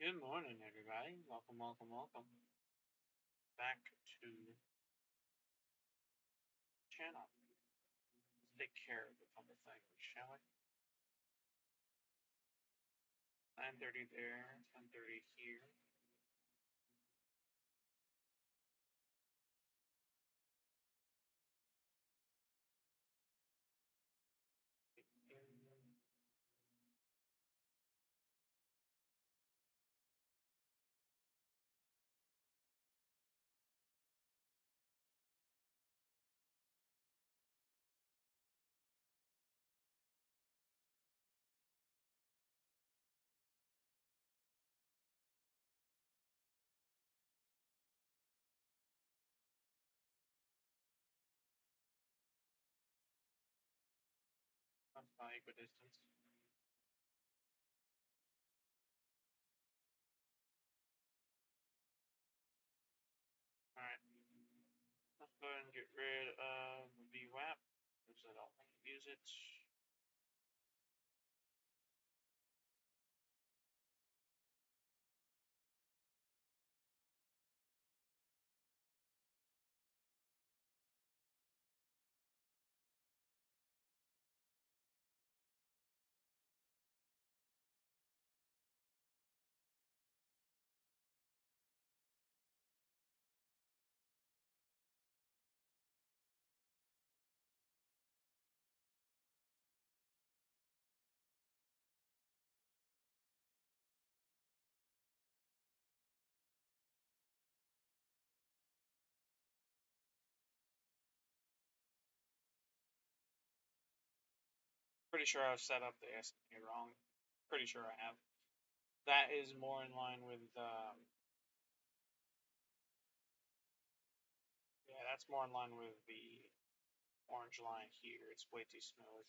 Good morning, everybody. Welcome, welcome, welcome back to the channel. Let's take care of a couple things, shall we? 9:30 there, 10:30 here. That's about equidistance. Alright. Let's go ahead and get rid of the VWAP because I don't want to use it. Pretty sure I've set up the SMA wrong. Pretty sure I have. That is more in line with, yeah, that's more in line with the orange line here. It's way too smooth.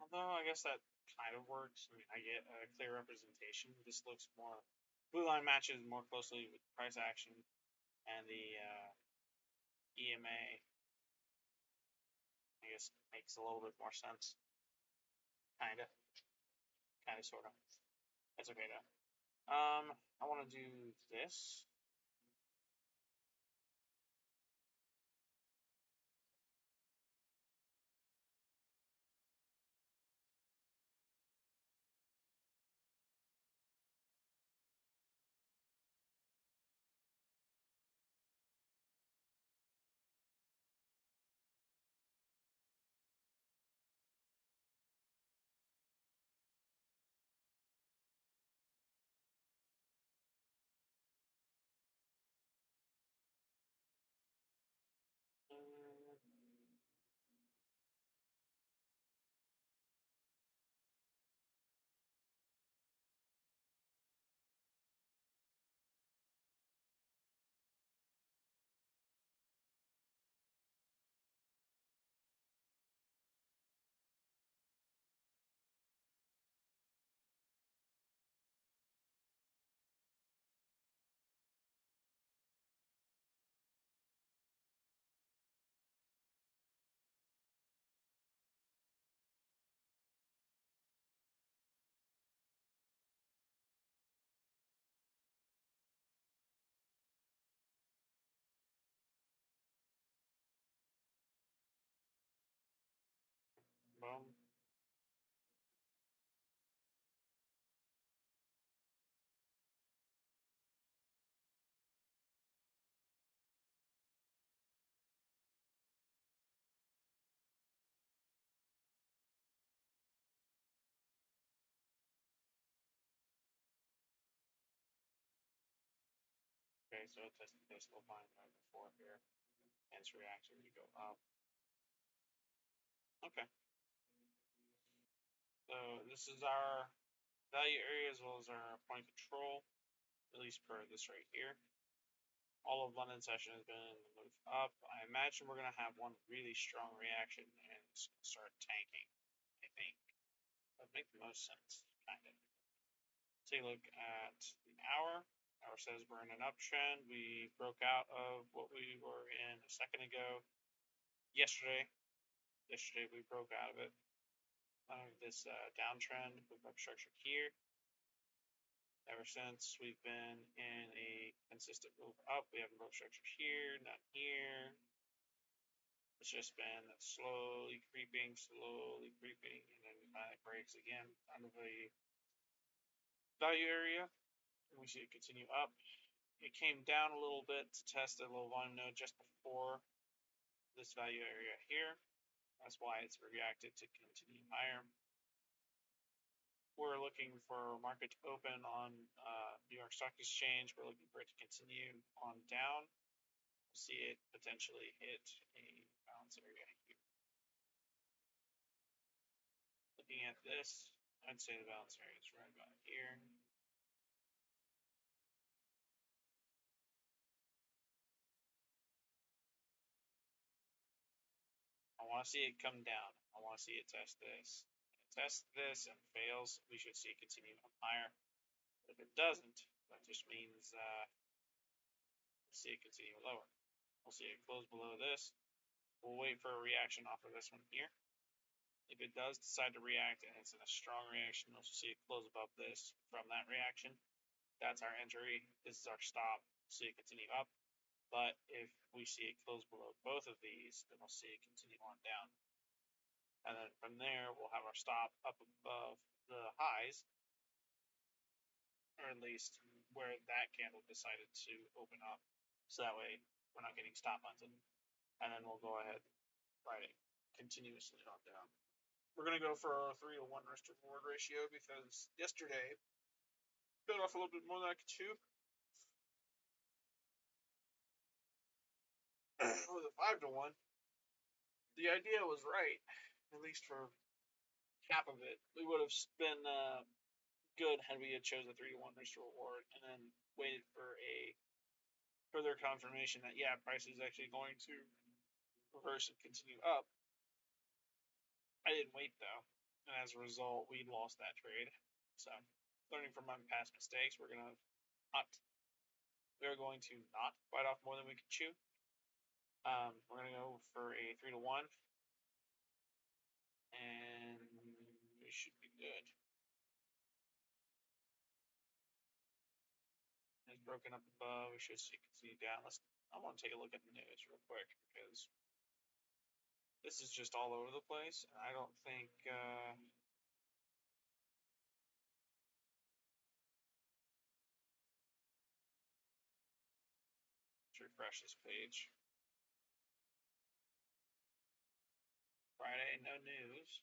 Although I guess that kind of works. I mean, I get a clear representation. This looks more, blue line matches more closely with price action, and the EMA, I guess, makes a little bit more sense. Kinda, sorta. That's okay though. I want to do this. Boom. Okay, so it tested this little line right before here. Hence reaction to go up. Okay. So this is our value area as well as our point control, at least per this right here. All of London session has been moved up. I imagine we're going to have one really strong reaction and it's going to start tanking, I think. That would make the most sense, kind of. Take a look at the hour. Hour says we're in an uptrend. We broke out of what we were in a second ago. Yesterday we broke out of it. this downtrend with web structure here. Ever since we've been in a consistent move up, we have a web structure here, not here. It's just been slowly creeping, and then it finally breaks again out of the value area. And we see it continue up. It came down a little bit to test a low volume node just before this value area here. That's why it's reacted to continue higher. We're looking for market to open on New York Stock Exchange. We're looking for it to continue on down. We'll see it potentially hit a balance area here. Looking at this, I'd say the balance area is right about here. I want to see it come down. I want to see it test this. If it tests this and fails, we should see it continue up higher. If it doesn't, that just means we'll see it continue lower. We'll see it close below this. We'll wait for a reaction off of this one here. If it does decide to react and it's in a strong reaction, we'll see it close above this from that reaction. That's our entry. This is our stop. We'll see it continue up. But if we see it close below both of these, then we'll see it continue on down. And then from there, we'll have our stop up above the highs, or at least where that candle decided to open up. So that way, we're not getting stop hunted. And then we'll go ahead, ride it continuously on down. We're going to go for a 3-to-1 risk to reward ratio because yesterday, got off a little bit more than I could chew. With a 5-to-1, the idea was right, at least for half of it. We would have been good had we had chose a 3-to-1 risk to reward and then waited for a further confirmation that price is actually going to reverse and continue up. I didn't wait though, and as a result, we lost that trade. So, learning from my past mistakes, we're going to not bite off more than we can chew. We're going to go for a 3-to-1, and we should be good. It's broken up above. We should see it continue down. I want to take a look at the news real quick because this is just all over the place. And I don't think let's refresh this page. Friday, no news.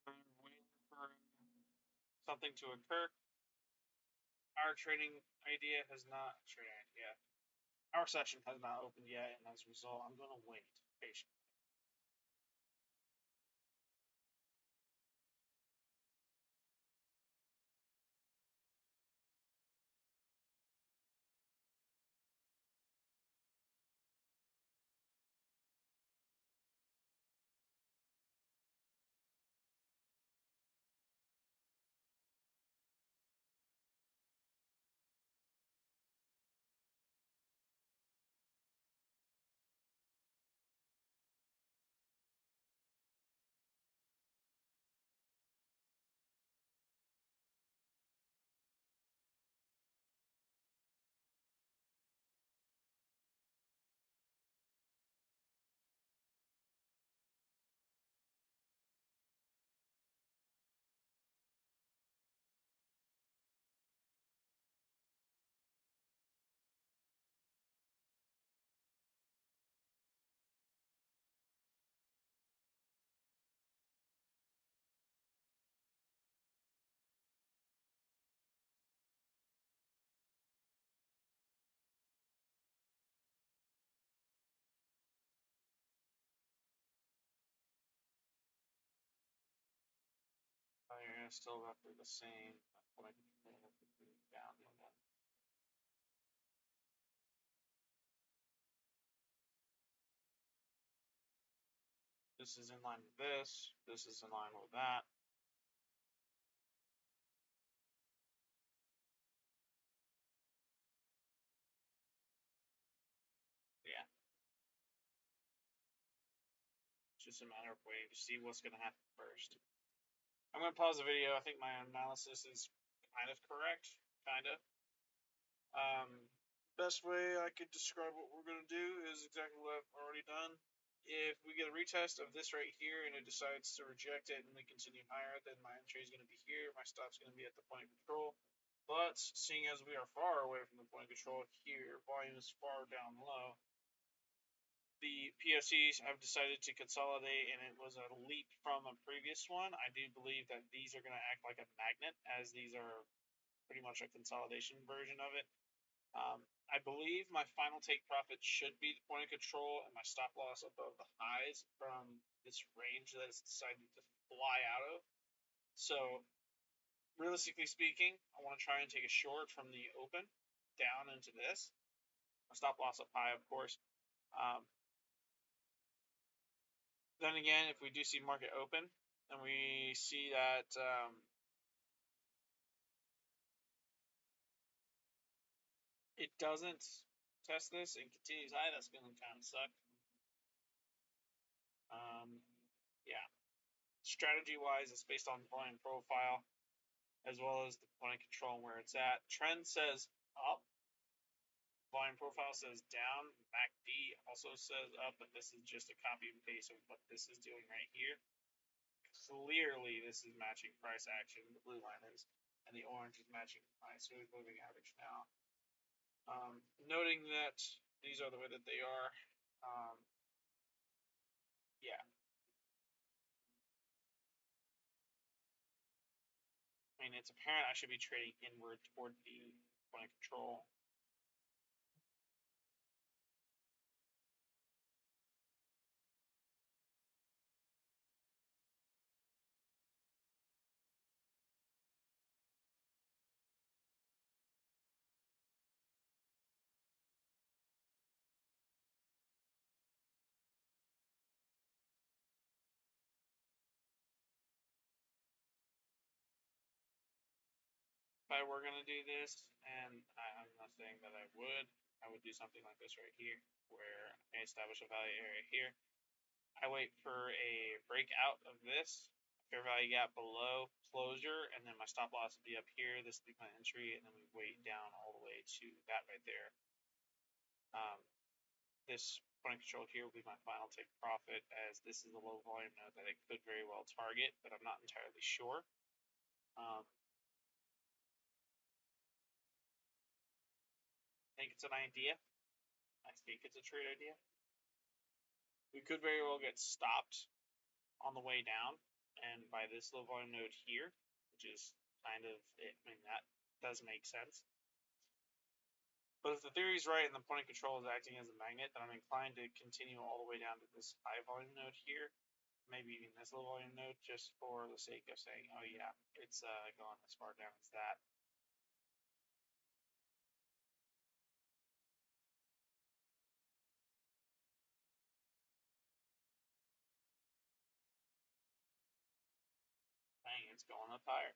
We're waiting for something to occur. Our trading idea has not traded yet. Our session has not opened yet, and as a result, I'm going to wait patiently. is still roughly the same. Point down level. This is in line with this. This is in line with that. Yeah. It's just a matter of waiting to see what's going to happen first. I'm going to pause the video. I think my analysis is kind of correct. Kind of. Best way I could describe what we're going to do is exactly what I've already done. If we get a retest of this right here and it decides to reject it and we continue higher, then my entry is going to be here. My stop's going to be at the point of control. But seeing as we are far away from the point of control here, volume is far down low. The POCs have decided to consolidate, and it was a leap from a previous one. I do believe that these are going to act like a magnet, as these are pretty much a consolidation version of it. I believe my final take profit should be the point of control and my stop loss above the highs from this range that it's decided to fly out of. So, realistically speaking, I want to try and take a short from the open down into this. My stop loss up high, of course. Then again, if we do see market open and we see that it doesn't test this and continues high, that's going to kind of suck. Yeah. Strategy-wise, it's based on volume profile as well as the point of control and where it's at. Trend says up. Volume profile says down. MACD also says up, but this is just a copy and paste of what this is doing right here. Clearly, this is matching price action. The blue line is, and the orange is matching my smooth moving average now. Noting that these are the way that they are. Yeah. I mean, it's apparent I should be trading inward toward the point of control. If I were going to do this, and I'm not saying that I would do something like this right here, where I establish a value area here. I wait for a breakout of this, fair value gap below closure, and then my stop loss would be up here. This would be my entry, and then we wait down all the way to that right there. This point of control here will be my final take profit, as this is a low volume node that it could very well target, but I'm not entirely sure. I think it's an idea. I think it's a trade idea. We could very well get stopped on the way down, and by this low volume node here, which is kind of it. I mean, that does make sense. But if the theory is right and the point of control is acting as a magnet, then I'm inclined to continue all the way down to this high volume node here, maybe even this low volume node, just for the sake of saying, oh yeah, it's going as far down as that. Dang, it's going up higher.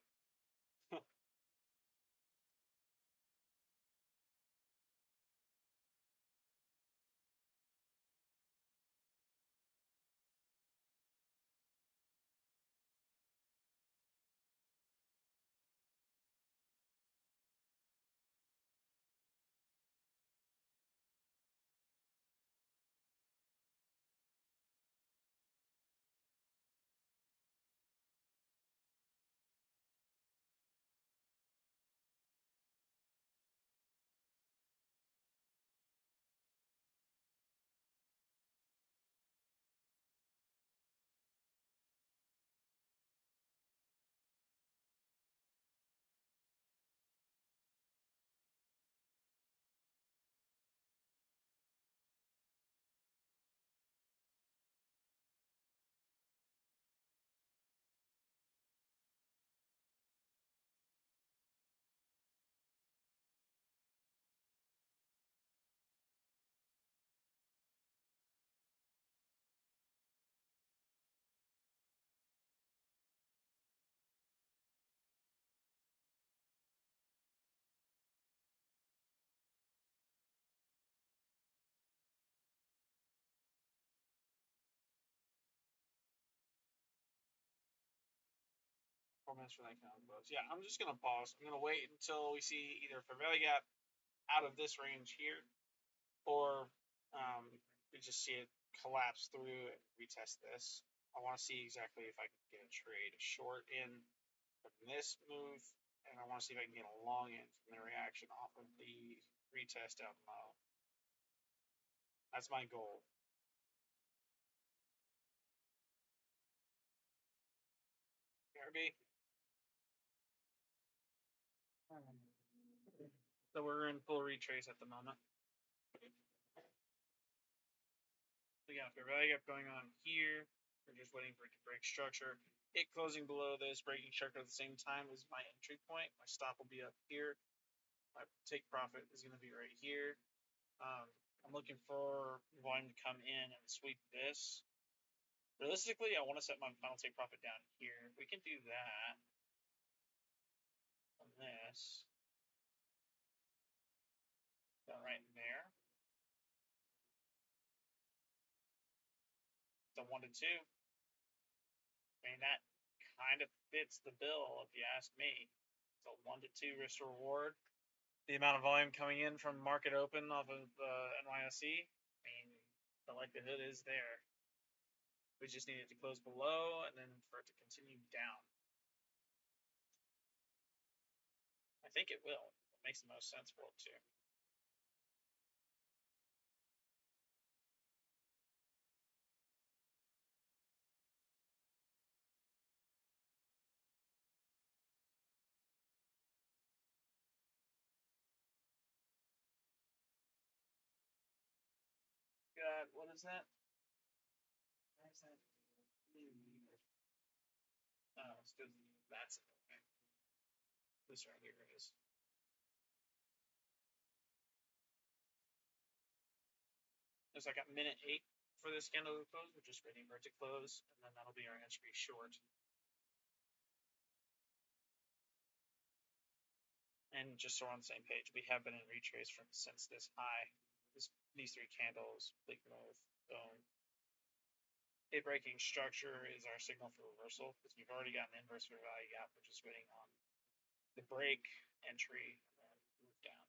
4 minutes for that candle to close. Yeah, I'm just gonna pause. I'm gonna wait until we see either fair value gap out of this range here, or we just see it collapse through and retest this. I want to see exactly if I can get a trade short in from this move, and I want to see if I can get a long in from the reaction off of the retest down low. That's my goal. BRB. So we're in full retrace at the moment. We got fair value gap going on here. We're just waiting for it to break structure. It closing below this, breaking structure at the same time is my entry point. My stop will be up here. My take profit is going to be right here. I'm looking for volume to come in and sweep this. Realistically, I want to set my final take profit down here. We can do that on this. Down right in there. It's a 1 to 2. I mean, that kind of fits the bill, if you ask me. It's a 1 to 2 risk reward. The amount of volume coming in from market open off of NYSE, I mean, the likelihood is there. We just need it to close below and then for it to continue down. I think it will. It makes the most sense for it to. God, what is that? Where is that? Oh, it's because that's it. Okay. This right here is. It's like at minute 8 for this candle to close. We're just waiting for it to close, and then that'll be our entry short. And just so we're on the same page, we have been in retrace from since this high. These 3 candles, bleak move, boom. A breaking structure is our signal for reversal because we've already got an inverse fair value gap. We're just waiting on the break, entry, and then move down.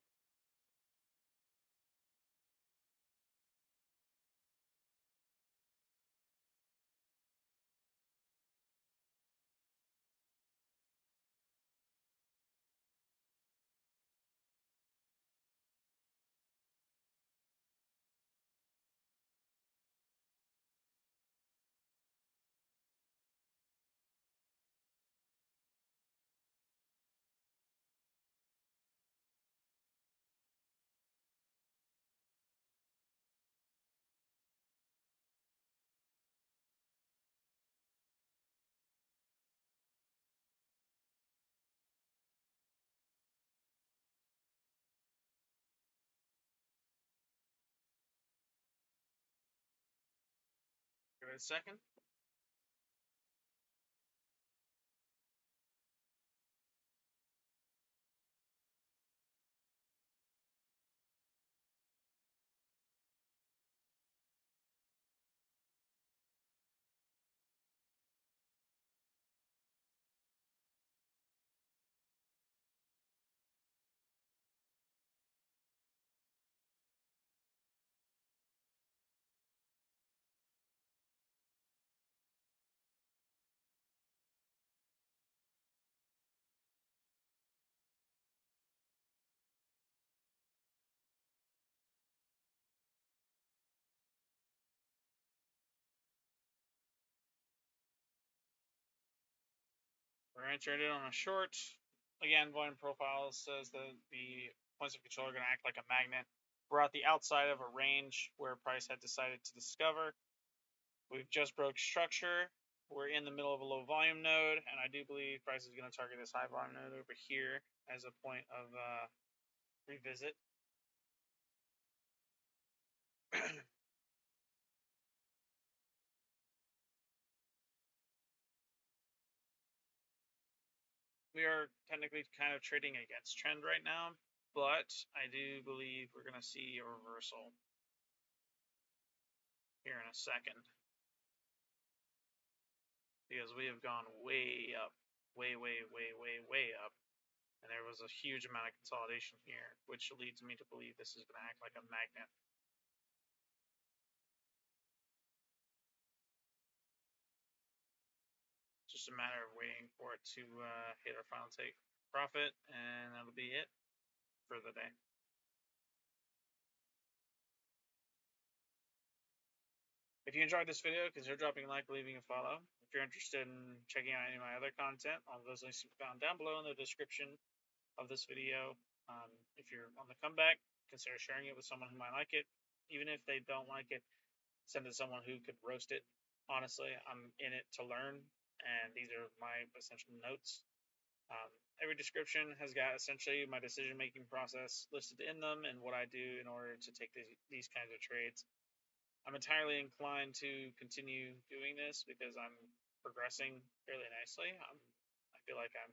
Give it a second. We're entered in on a short. Again, volume profile says that the points of control are going to act like a magnet. We're at the outside of a range where price had decided to discover. We've just broke structure. We're in the middle of a low volume node, and I do believe price is going to target this high volume node over here as a point of revisit. We are technically kind of trading against trend right now, but I do believe we're going to see a reversal here in a second because we have gone way up way up. And there was a huge amount of consolidation here, which leads me to believe this is going to act like a magnet. Just a matter of waiting for it to hit our final take profit, and that'll be it for the day. If you enjoyed this video, consider dropping a like, leaving a follow. If you're interested in checking out any of my other content, all those links can be found down below in the description of this video. If you're on the comeback, consider sharing it with someone who might like it. Even if they don't like it, send it to someone who could roast it. Honestly, I'm in it to learn, and these are my essential notes. Every description has got essentially my decision-making process listed in them and what I do in order to take these kinds of trades. I'm entirely inclined to continue doing this because I'm progressing fairly nicely. I feel like I'm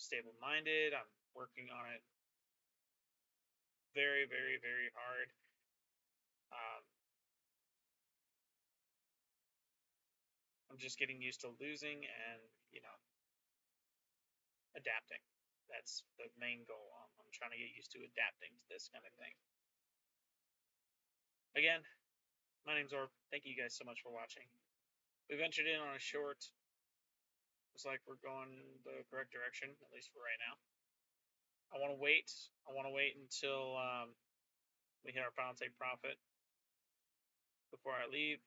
stable-minded. I'm working on it very hard. I'm just getting used to losing and, adapting. That's the main goal. I'm trying to get used to adapting to this kind of thing. Again, my name's Orb. Thank you guys so much for watching. We ventured in on a short. Looks like we're going the correct direction, at least for right now. I want to wait. Until we hit our final take profit before I leave.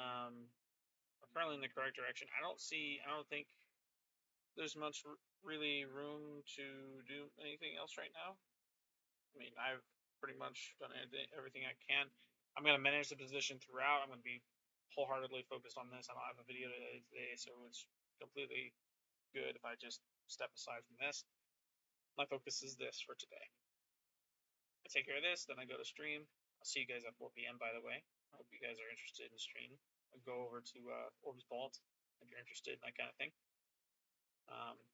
We're currently in the correct direction. I don't think there's much really room to do anything else right now. I mean, I've pretty much done everything I can. I'm going to manage the position throughout. I'm going to be wholeheartedly focused on this. I don't have a video today, so it's completely good if I just step aside from this. My focus is this for today. I take care of this, then I go to stream. I'll see you guys at 4 p.m. by the way. I hope you guys are interested in stream. I'll go over to Orb's Vault if you're interested in that kind of thing.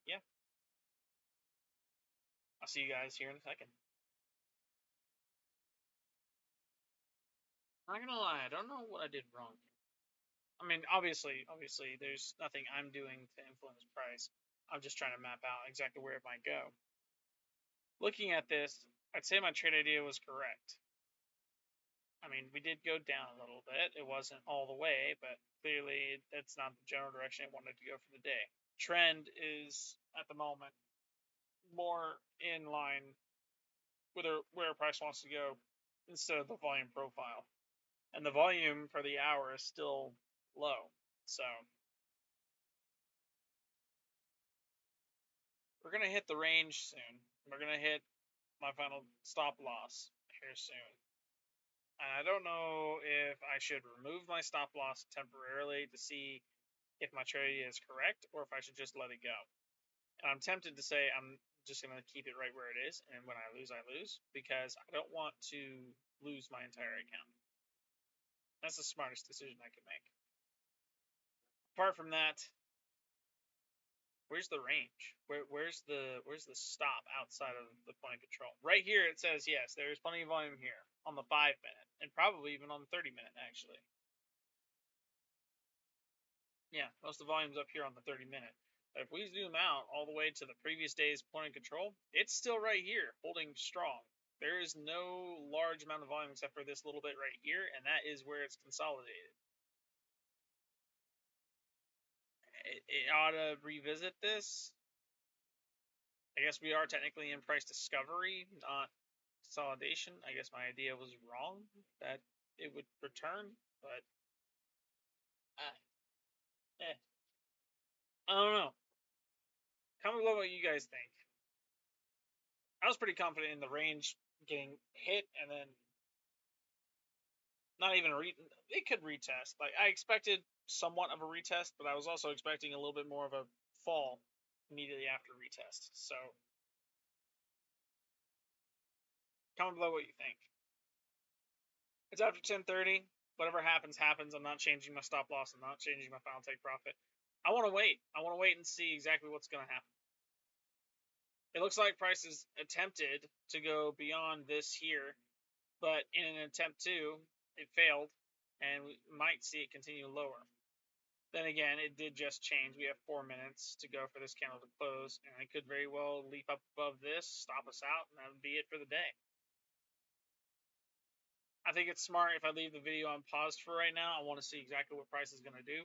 Yeah. I'll see you guys here in a second. I'm not gonna lie, I don't know what I did wrong here. I mean, obviously, there's nothing I'm doing to influence price. I'm just trying to map out exactly where it might go. Looking at this, I'd say my trade idea was correct. I mean, we did go down a little bit. It wasn't all the way, but clearly that's not the general direction I wanted to go for the day. Trend is, at the moment, more in line with where price wants to go instead of the volume profile. And the volume for the hour is still low. So we're going to hit the range soon. We're going to hit my final stop loss here soon. And I don't know if I should remove my stop loss temporarily to see if my trade is correct or if I should just let it go. And I'm tempted to say I'm just going to keep it right where it is, and when I lose, because I don't want to lose my entire account. That's the smartest decision I can make. Apart from that, where's the range? Where's the stop outside of the point of control? Right here it says yes, there's plenty of volume here on the 5-minute, and probably even on the 30-minute actually. Yeah, most of the volume's up here on the 30-minute. But if we zoom out all the way to the previous day's point of control, it's still right here, holding strong. There is no large amount of volume except for this little bit right here, and that is where it's consolidated. It ought to revisit this. I guess we are technically in price discovery, not consolidation. I guess my idea was wrong that it would return, but I don't know. Comment below what you guys think. I was pretty confident in the range getting hit and then not even it could retest. Like I expected somewhat of a retest, but I was also expecting a little bit more of a fall immediately after retest. So comment below what you think. It's after 10:30. Whatever happens, happens. I'm not changing my stop loss. I'm not changing my final take profit. I want to wait. I want to wait and see exactly what's going to happen. It looks like price is attempted to go beyond this here, but in an attempt to, it failed, and we might see it continue lower. Then again, it did just change. We have 4 minutes to go for this candle to close, and it could very well leap up above this, stop us out, and that would be it for the day. I think it's smart if I leave the video on paused for right now. I want to see exactly what price is going to do.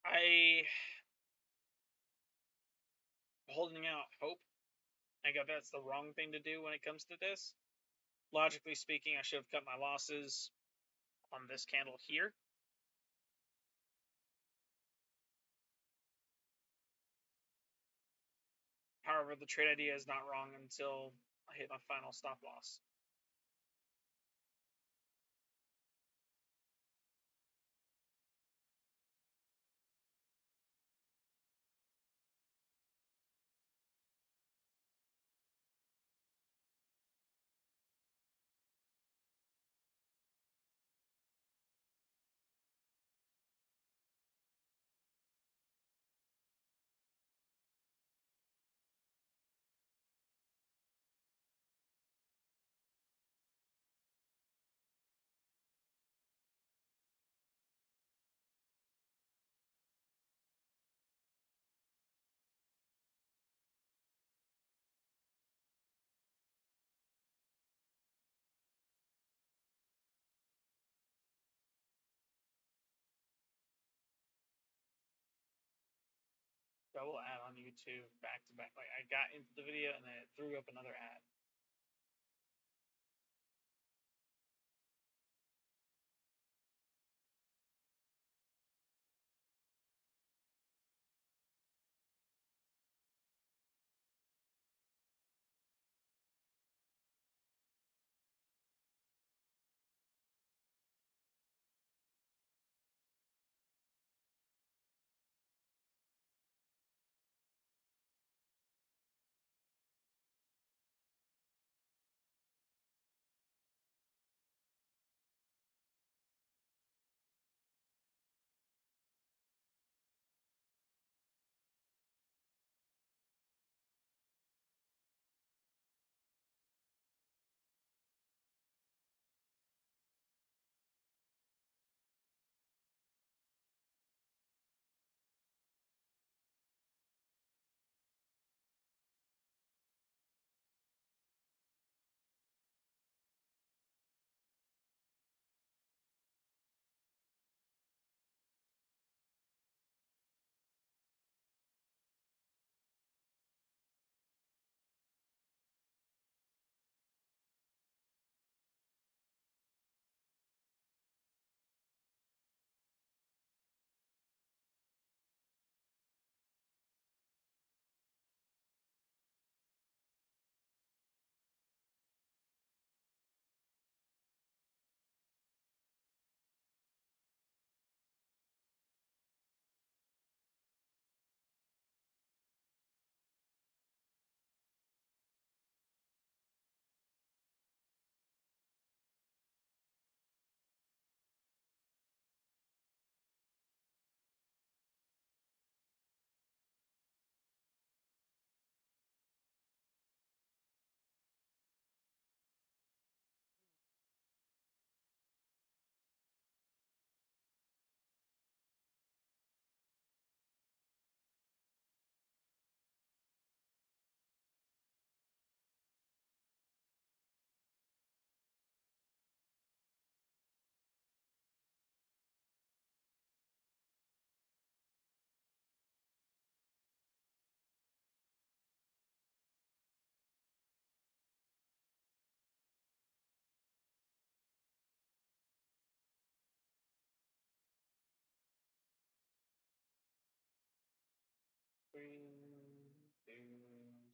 I holding out hope. I guess that's the wrong thing to do when it comes to this. Logically speaking, I should have cut my losses on this candle here. However, the trade idea is not wrong until I hit my final stop loss. Double ad on YouTube back to back. Like I got into the video and then it threw up another ad.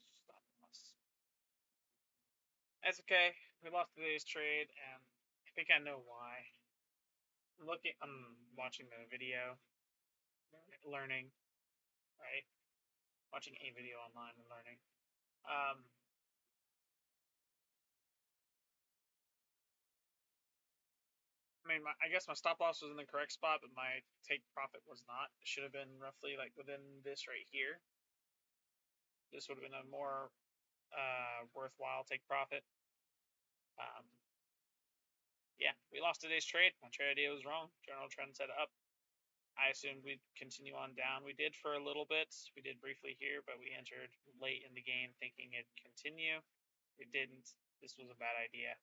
Stop loss. That's okay. We lost today's trade, and I think I know why. I'm watching the video, learning, right? Watching a video online and learning. I mean, I guess my stop loss was in the correct spot, but my take profit was not. It should have been roughly like within this right here. This would have been a more worthwhile take profit. Yeah, we lost today's trade. My trade idea was wrong. General trend set up. I assumed we'd continue on down. We did for a little bit. We did briefly here, but we entered late in the game thinking it'd continue. It didn't. This was a bad idea.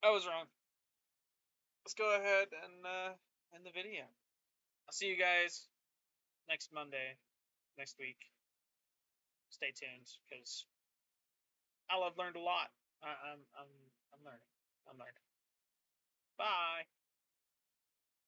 I was wrong. Let's go ahead and end the video. I'll see you guys next Monday, next week. Stay tuned because I've learned a lot. I'm learning. I'm learning. Bye.